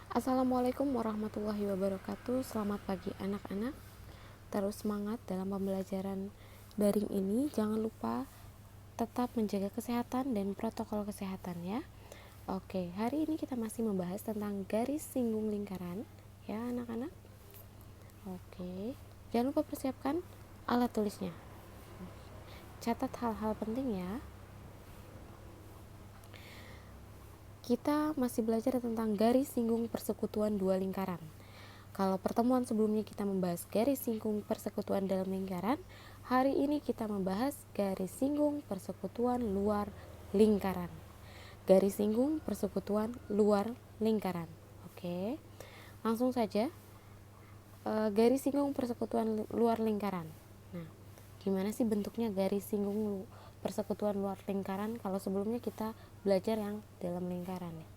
Assalamualaikum warahmatullahi wabarakatuh. Selamat pagi anak-anak. Terus semangat dalam pembelajaran daring ini. Jangan lupa tetap menjaga kesehatan dan protokol kesehatan ya. Oke, hari ini kita masih membahas tentang garis singgung lingkaran ya anak-anak. Oke, jangan lupa persiapkan alat tulisnya. Catat hal-hal penting ya. Kita masih belajar tentang garis singgung persekutuan dua lingkaran. Kalau pertemuan sebelumnya kita membahas garis singgung persekutuan dalam lingkaran, hari ini kita membahas garis singgung persekutuan luar lingkaran. Garis singgung persekutuan luar lingkaran. Oke, langsung saja. Garis singgung persekutuan luar lingkaran. Nah, gimana sih bentuknya garis singgung persekutuan luar lingkaran kalau sebelumnya kita belajar yang dalam lingkaran ya.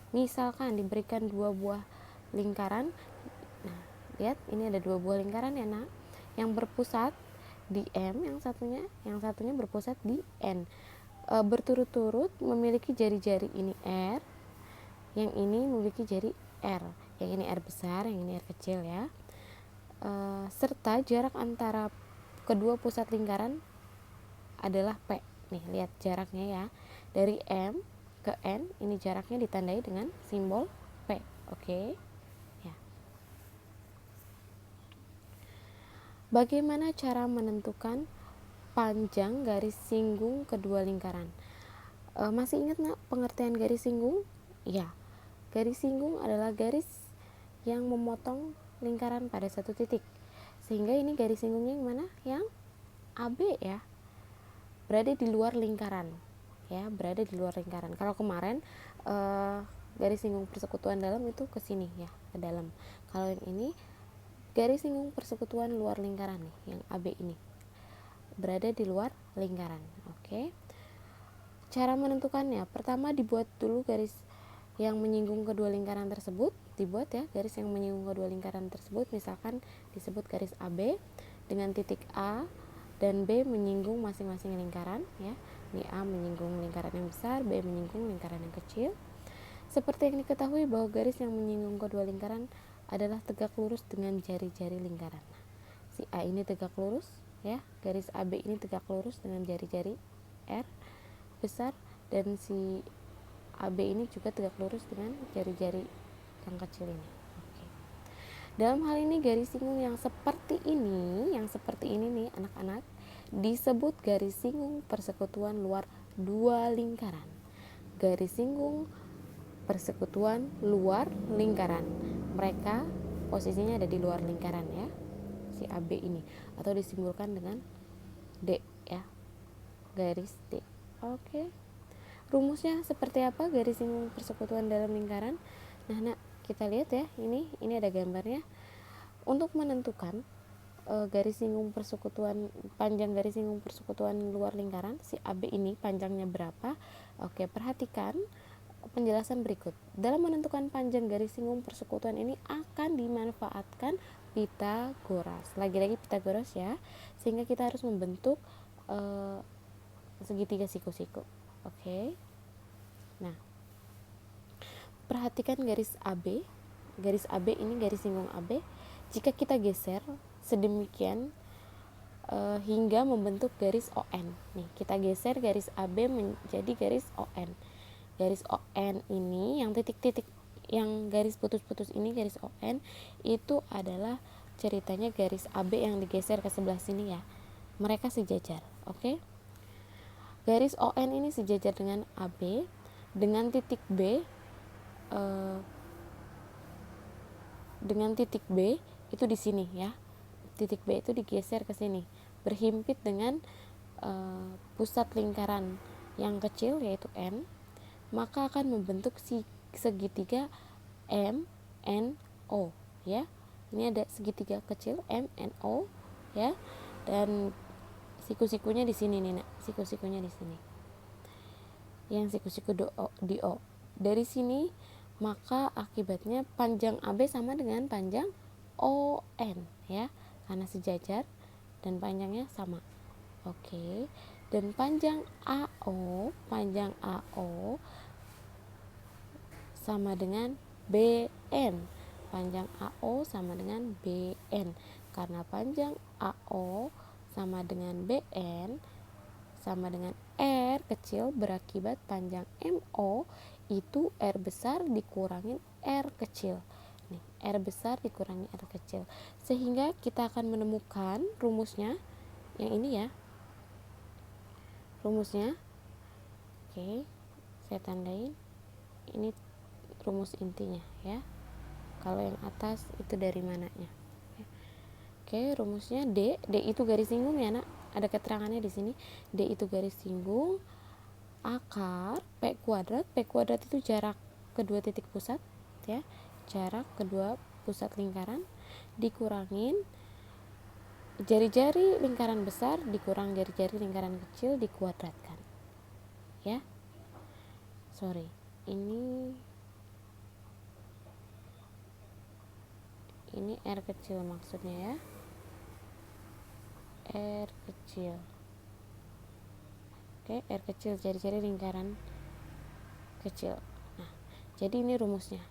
Misalkan diberikan dua buah lingkaran. Nah, lihat ini ada dua buah lingkaran ya nak, yang berpusat di M, yang satunya berpusat di N. Berturut-turut memiliki jari-jari, ini R, yang ini memiliki jari R, yang ini R besar, yang ini R kecil ya. Serta jarak antara kedua pusat lingkaran adalah P. Nih, lihat jaraknya ya. Dari M ke N, ini jaraknya ditandai dengan simbol P. Oke. Ya. Bagaimana cara menentukan panjang garis singgung kedua lingkaran? Masih ingat nggak pengertian garis singgung? Ya. Garis singgung adalah garis yang memotong lingkaran pada satu titik. Sehingga ini garis singgungnya yang mana? Yang AB ya. Berada di luar lingkaran ya, berada di luar lingkaran. Kalau kemarin garis singgung persekutuan dalam itu ke sini ya, ke dalam. Kalau yang ini garis singgung persekutuan luar lingkaran nih, yang AB ini berada di luar lingkaran. Oke. Cara menentukannya, pertama dibuat dulu garis yang menyinggung kedua lingkaran tersebut, dibuat ya garis yang menyinggung kedua lingkaran tersebut, misalkan disebut garis AB dengan titik A dan B menyinggung masing-masing lingkaran ya. Ini A menyinggung lingkaran yang besar, B menyinggung lingkaran yang kecil. Seperti yang diketahui bahwa garis yang menyinggung kedua lingkaran adalah tegak lurus dengan jari-jari lingkaran. Si A ini tegak lurus ya, garis AB ini tegak lurus dengan jari-jari R besar, dan si AB ini juga tegak lurus dengan jari-jari yang kecil ini. Oke. Dalam hal ini garis singgung yang seperti ini nih anak-anak, disebut garis singgung persekutuan luar dua lingkaran. Garis singgung persekutuan luar lingkaran. Mereka posisinya ada di luar lingkaran ya, si AB ini, atau disimbolkan dengan D ya, garis D. Oke. Rumusnya seperti apa garis singgung persekutuan dalam lingkaran? Nah, kita lihat ya, ini ada gambarnya. Untuk menentukan garis singgung persekutuan, panjang garis singgung persekutuan luar lingkaran, si AB ini panjangnya berapa? Oke, perhatikan penjelasan berikut. Dalam menentukan panjang garis singgung persekutuan ini akan dimanfaatkan Pitagoras. Lagi-lagi Pitagoras ya, sehingga kita harus membentuk segitiga siku-siku. Oke. Nah, perhatikan garis AB. Garis AB ini garis singgung AB. Jika kita geser sedemikian hingga membentuk garis ON. Nih, kita geser garis AB menjadi garis ON. Garis ON ini yang titik-titik, yang garis putus-putus ini garis ON, itu adalah ceritanya garis AB yang digeser ke sebelah sini ya. Mereka sejajar, oke? Garis ON ini sejajar dengan AB, dengan titik B itu di sini ya. Titik B itu digeser ke sini, berhimpit dengan pusat lingkaran yang kecil yaitu N, maka akan membentuk segitiga MNO ya. Ini ada segitiga kecil MNO ya, dan siku-sikunya di sini nih nak, siku-sikunya di sini. Yang siku-siku di O. Dari sini maka akibatnya panjang AB sama dengan panjang ON ya, karena sejajar dan panjangnya sama. Oke. Dan panjang AO sama dengan BN. Panjang AO sama dengan BN. Karena panjang AO sama dengan BN sama dengan R kecil, berakibat panjang MO itu R besar dikurangin R kecil. Nih, R besar dikurangi R kecil. Sehingga kita akan menemukan rumusnya yang ini ya. Rumusnya. Oke, saya tandain. Ini rumus intinya ya. Kalau yang atas itu dari mananya. Oke, rumusnya D itu garis singgung ya, Nak. Ada keterangannya di sini. D itu garis singgung akar P kuadrat itu jarak kedua titik pusat ya. Jarak kedua pusat lingkaran dikurangin jari-jari lingkaran besar dikurang jari-jari lingkaran kecil dikuadratkan. Ya. Sorry. Ini R kecil maksudnya ya. R kecil. Oke, R kecil jari-jari lingkaran kecil. Nah, jadi ini rumusnya.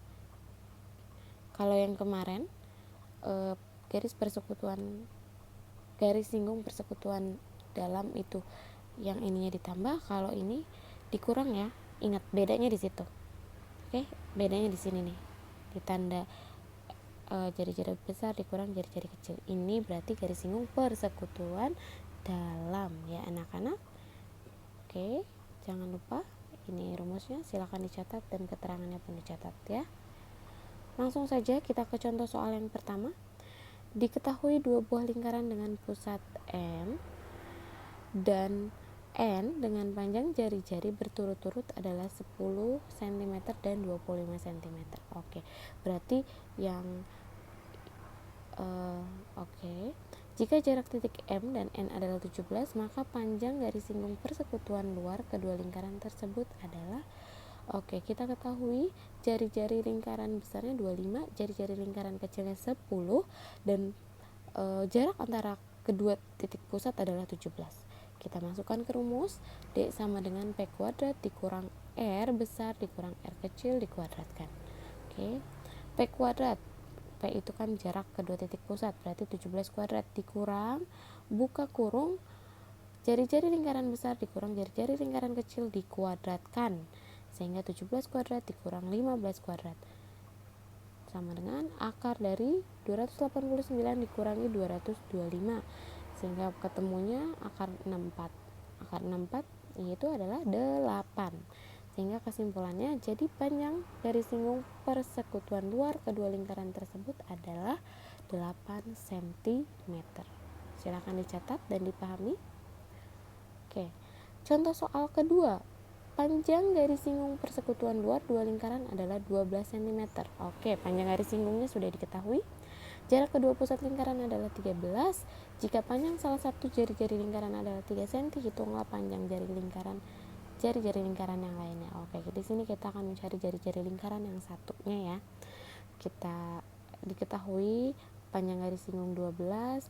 Kalau yang kemarin garis singgung persekutuan dalam itu yang ininya ditambah, kalau ini dikurang ya. Ingat bedanya di situ. Oke, bedanya di sini nih. Ditanda jari-jari besar dikurang jari-jari kecil. Ini berarti garis singgung persekutuan dalam ya anak-anak. Oke, jangan lupa ini rumusnya, silakan dicatat dan keterangannya pun dicatat ya. Langsung saja kita ke contoh soal yang pertama. Diketahui dua buah lingkaran dengan pusat M dan N dengan panjang jari-jari berturut-turut adalah 10 cm dan 25 cm. Oke, berarti yang jika jarak titik M dan N adalah 17, maka panjang garis singgung persekutuan luar kedua lingkaran tersebut adalah kita ketahui jari-jari lingkaran besarnya 25, jari-jari lingkaran kecilnya 10 dan jarak antara kedua titik pusat adalah 17. Kita masukkan ke rumus, D sama dengan P kuadrat dikurang R besar dikurang R kecil dikuadratkan. P kuadrat, P itu kan jarak kedua titik pusat, berarti 17 kuadrat dikurang buka kurung jari-jari lingkaran besar dikurang jari-jari lingkaran kecil dikuadratkan, sehingga 17 kuadrat dikurang 15 kuadrat sama dengan akar dari 289 dikurangi 225, sehingga ketemunya akar 64. Akar 64 yaitu adalah 8. Sehingga kesimpulannya, jadi panjang garis singgung persekutuan luar kedua lingkaran tersebut adalah 8 cm. Silakan dicatat dan dipahami. Oke. Contoh soal kedua. Panjang garis singgung persekutuan luar dua lingkaran adalah 12 cm. Oke, panjang garis singgungnya sudah diketahui. Jarak kedua pusat lingkaran adalah 13. Jika panjang salah satu jari-jari lingkaran adalah 3 cm, hitunglah panjang jari-jari lingkaran yang lainnya. Oke, di sini kita akan mencari jari-jari lingkaran yang satunya ya. Kita diketahui panjang garis singgung 12,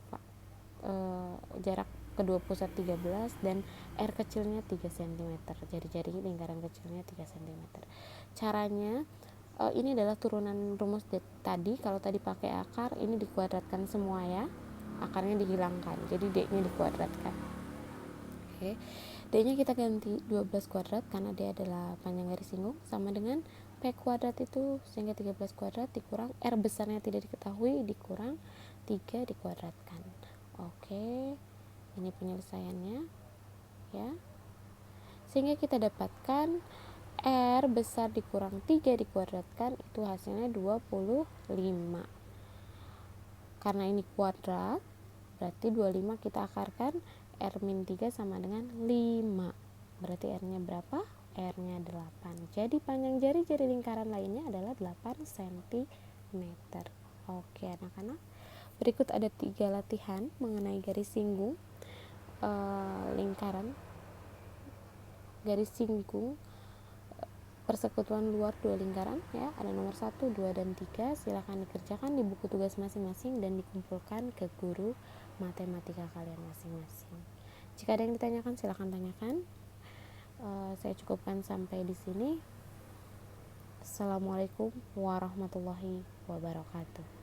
jarak kedua pusat 13 dan R kecilnya 3 cm. Jari-jari lingkaran kecilnya 3 cm. Caranya ini adalah turunan rumus tadi. Kalau tadi pakai akar, ini dikuadratkan semua ya. Akarnya dihilangkan. Jadi D-nya dikuadratkan. Oke. D-nya kita ganti 12 kuadrat karena D adalah panjang garis singgung sama dengan P kuadrat itu, sehingga 13 kuadrat dikurang R besarnya tidak diketahui dikurang 3 dikuadratkan. Oke. Ini penyelesaiannya ya. Sehingga kita dapatkan R besar dikurang 3 dikuadratkan itu hasilnya 25. Karena ini kuadrat, berarti 25 kita akarkan R-3 sama dengan 5. Berarti R-nya berapa? R-nya 8. Jadi panjang jari-jari lingkaran lainnya adalah 8 cm. Oke anak-anak. Berikut ada 3 latihan mengenai garis singgung lingkaran garis singgung persekutuan luar dua lingkaran ya. Ada nomor 1, 2, dan 3. Silakan dikerjakan di buku tugas masing-masing dan dikumpulkan ke guru matematika kalian masing-masing. Jika ada yang ditanyakan silakan tanyakan. Saya cukupkan sampai di sini. Assalamualaikum warahmatullahi wabarakatuh.